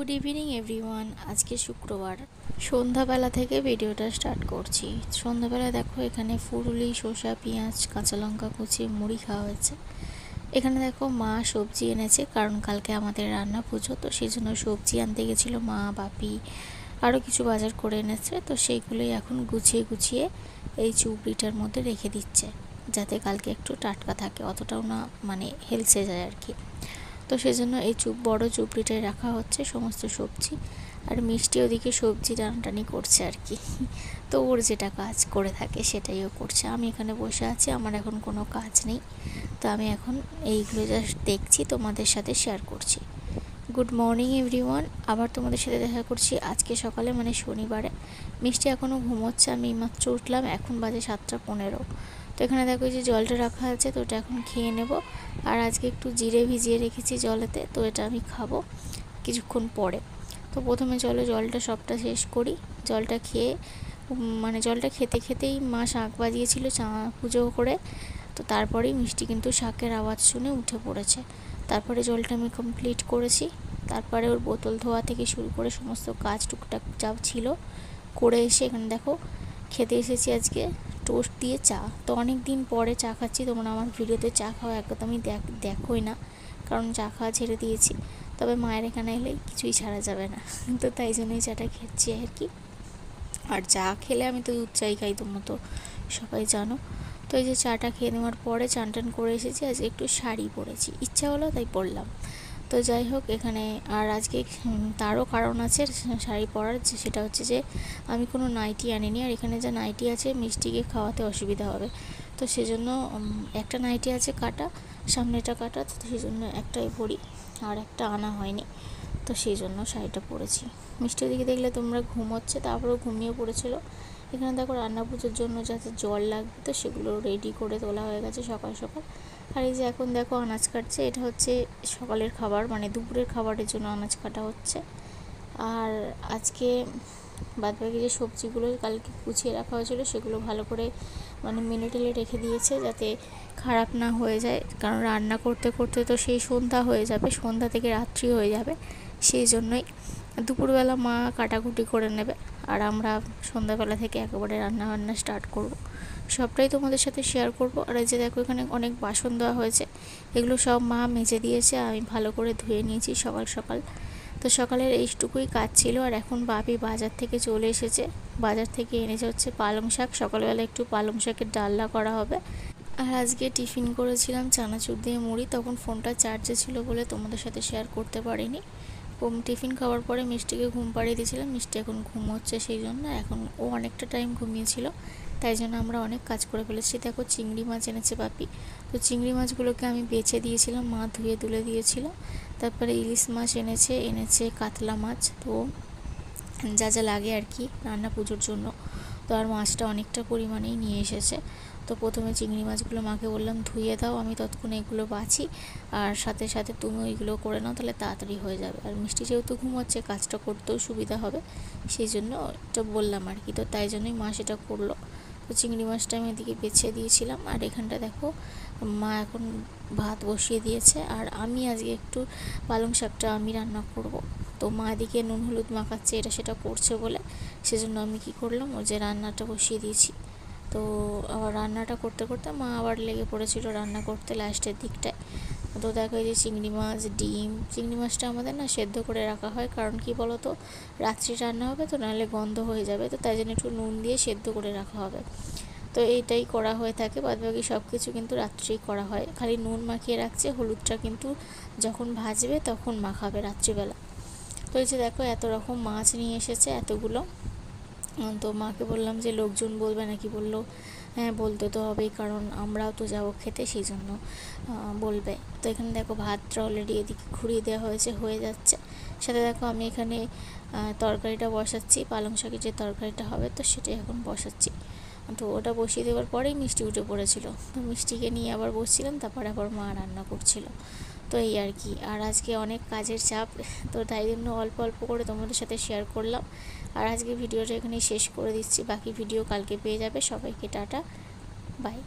Good evening everyone. আজকে শুক্রবার সন্ধ্যাবেলা থেকে ভিডিওটা স্টার্ট করছি। সন্ধ্যাবেলা দেখো এখানে ফুলুলি, শসা, পেঁয়াজ, কাঁচা লঙ্কা কুচিয়ে মুড়ি খাওয়া হয়েছে। এখানে দেখো মা সবজি এনেছে, কারণ কালকে আমাদের রান্না পুজো, তো সেই জন্য সবজি আনতে গেছিলো মা, বাপি আরও কিছু বাজার করে এনেছে। তো সেইগুলোই এখন গুছিয়ে গুছিয়ে এই চুবড়িটার মধ্যে রেখে দিচ্ছে, যাতে কালকে একটু টাটকা থাকে, অতটাও না মানে হেলসে যায় আর কি। তো সেজন্য এই বড় চুবড়িটায় রাখা হচ্ছে সমস্ত সবজি। আর মিষ্টি ওদিকে সবজি টানাটানি করছে আর কি। তো ওর যেটা কাজ করে থাকে সেটাই ও করছে। আমি এখানে বসে আছি, আমার এখন কোনো কাজ নেই, তো আমি এখন এইগুলো জাস্ট দেখছি, তোমাদের সাথে শেয়ার করছি। গুড মর্নিং এভরিওয়ান, আবার তোমাদের সাথে দেখা করছি আজকে সকালে, মানে শনিবারে। মিষ্টি এখনও ঘুমোচ্ছে, আমি মাত্র উঠলাম, এখন বাজে 7:15। তো এখানে দেখো যে জলটা রাখা আছে, তো ওটা এখন খেয়ে নেব। আর আজকে একটু জিরে ভিজিয়ে রেখেছি জলেতে, তো এটা আমি খাবো কিছুক্ষণ পরে। তো প্রথমে জলটা সবটা শেষ করি। জলটা খেয়ে মানে জলটা খেতে খেতেই মা শাঁখ বাজিয়েছিল পুজো করে। তো তারপরেই মিষ্টি কিন্তু শাঁখের আওয়াজ শুনে উঠে পড়েছে। তারপরে জলটা আমি কমপ্লিট করেছি। তারপরে ওর বোতল ধোয়া থেকে শুরু করে সমস্ত কাজ টুকটাক যা ছিল করে এসে এখানে দেখো খেতে এসেছি আজকে টোস্ট দিয়ে চা। তো অনেক দিন পরে চা খাচ্ছি। তোমরা আমার ভিডিওতে চা খাওয়া একদমই দেখোই না, কারণ চা খাওয়া ছেড়ে দিয়েছি। তবে মায়ের এখানে এলে কিছুই ছাড়া যাবে না, তো তাই জন্যই চাটা খেয়েছি আর কি। আর চা খেলে আমি তো দুধ চাই খাই, তোমরা তো সবাই জানো। তো এই যে চাটা খেয়ে নেওয়ার পরে চান টান করে এসেছি, আজকে একটু শাড়ি পরেছি, ইচ্ছা হলো তাই পরলাম। তো যাই হোক, এখানে আর আজকে তারও কারণ আছে শাড়ি পরার, সেটা হচ্ছে যে আমি কোনো নাইটি আনিনি। আর এখানে যা নাইটি আছে মিষ্টিকে খাওয়াতে অসুবিধা হবে, তো সেজন্য একটা নাইটি আছে কাটা, সামনেটা কাটা, তো সেই জন্য একটাই পরি, আর একটা আনা হয়নি। তো সেই জন্য শাড়িটা পরেছি। মিষ্টির দিকে দেখলে তোমরা ঘুমোচ্ছে, তারপরেও ঘুমিয়ে পড়েছিল। এখানে দেখো রান্না পুজোর জন্য যাতে জল লাগবে, তো সেগুলো রেডি করে তোলা হয়ে গেছে সকাল সকাল। আর এই যে এখন দেখো আনাজ কাটছে, এটা হচ্ছে সকালের খাবার, মানে দুপুরের খাবারের জন্য আনাজ কাটা হচ্ছে। আর আজকে বাদবাকি যে সবজিগুলো কালকে গুছিয়ে রাখা হয়েছিল সেগুলো ভালো করে মানে মেলে টেলে রেখে দিয়েছে, যাতে খারাপ না হয়ে যায়, কারণ রান্না করতে করতে তো সেই সন্ধ্যা হয়ে যাবে, সন্ধ্যা থেকে রাত্রি হয়ে যাবে। সেই জন্যই দুপুরবেলা মা কাটাকুটি করে নেবে, আর আমরা সন্ধ্যাবেলা থেকে একেবারে রান্না স্টার্ট করব। সবটাই তোমাদের সাথে শেয়ার করব। আর এই যে দেখো এখানে অনেক বাসন দেওয়া হয়েছে, এগুলো সব মা মেজে দিয়েছে, আমি ভালো করে ধুয়ে নিয়েছি সকাল সকাল। তো সকালের এইটুকুই কাজ ছিল। আর এখন বাপি বাজার থেকে চলে এসেছে, বাজার থেকে এনেছে হচ্ছে পালং শাক। সকালবেলা একটু পালং শাকের ডালনা করা হবে। আর আজকে টিফিন করেছিলাম চানাচুর দিয়ে মুড়ি, তখন ফোনটা চার্জে ছিল বলে তোমাদের সাথে শেয়ার করতে পারিনি। টিফিন খাওয়ার পরে মিষ্টিকে ঘুম পাড়িয়ে দিয়েছিলাম, মিষ্টি এখন ঘুমোচ্ছে, সেই জন্য এখন ও অনেকটা টাইম ঘুমিয়েছিল, তাই জন্য আমরা অনেক কাজ করে ফেলেছি। দেখো চিংড়ি মাছ এনেছে বাপি, তো চিংড়ি মাছগুলোকে আমি বেছে দিয়েছিলাম, মা ধুয়ে তুলে দিয়েছিল। তারপরে ইলিশ মাছ এনেছে কাতলা মাছ, তো যা যা লাগে আর কি রান্না পুজোর জন্য। তো আর মাছটা অনেকটা পরিমাণেই নিয়ে এসেছে। তো প্রথমে চিংড়ি মাছগুলো মাকে বললাম ধুয়ে দাও, আমি ততক্ষণে এগুলো বাছি, আর সাথে সাথে তুমি ওইগুলো করে নাও, তাহলে তাড়াতাড়ি হয়ে যাবে। আর মিষ্টি যেহেতু ঘুমোচ্ছে কাজটা করতেও সুবিধা হবে, সেই জন্য এটা বললাম আর কি। তো তাই জন্যই মা সেটা করলো। তো চিংড়ি মাছটা আমি এদিকে বেছে দিয়েছিলাম। আর এখানটা দেখো মা এখন ভাত বসিয়ে দিয়েছে, আর আমি আজকে একটু পালং শাকটা আমি রান্না করব। তো মা এদিকে নুন হলুদ মাখাচ্ছে, এটা সেটা করছে বলে, সেজন্য আমি কি করলাম, ওই যে রান্নাটা বসিয়ে দিয়েছি। তো আবার রান্নাটা করতে করতে মা আবার লেগে পড়েছিল রান্না করতে লাস্টের দিকটায়। তো দেখো এই যে চিংড়ি মাছ, ডিম, চিংড়ি মাছটা আমাদের না সেদ্ধ করে রাখা হয়, কারণ কি বলো তো রাত্রি রান্না হবে তো, নাহলে গন্ধ হয়ে যাবে, তো তাই জন্য একটু নুন দিয়ে সেদ্ধ করে রাখা হবে। তো এইটাই করা হয়ে থাকে, বাদবাকি সব কিছু কিন্তু রাত্রেই করা হয়, খালি নুন মাখিয়ে রাখছে, হলুদটা কিন্তু যখন ভাজবে তখন মাখাবে রাত্রিবেলা। তো এই যে দেখো এত রকম মাছ নিয়ে এসেছে এতগুলো। তো মাকে বললাম যে লোকজন বলবে নাকি, বললো হ্যাঁ বলতে তো হবেই, কারণ আমরাও তো যাবো খেতে, সেই জন্য বলবে। তো এখানে দেখো ভাতটা অলরেডি এদিকে ঘুরিয়ে দেওয়া হয়েছে, হয়ে যাচ্ছে। সাথে দেখো আমি এখানে তরকারিটা বসাচ্ছি, পালং শাকের যে তরকারিটা হবে, তো সেটাই এখন বসাচ্ছি। তো ওটা বসিয়ে দেওয়ার পরেই মিষ্টি উঠে পড়েছিল, তো মিষ্টিকে নিয়ে আবার বসছিলাম, তারপরে আবার মা রান্না করছিল। তো এই আর কি। আর আজকে অনেক কাজের চাপ, তো তাই জন্য অল্প অল্প করে তোমাদের সাথে শেয়ার করলাম। আর আজকে ভিডিওটা এখানেই শেষ করে দিচ্ছি, বাকি ভিডিও কালকে পেয়ে যাবে। সবাইকে টাটা, বাই।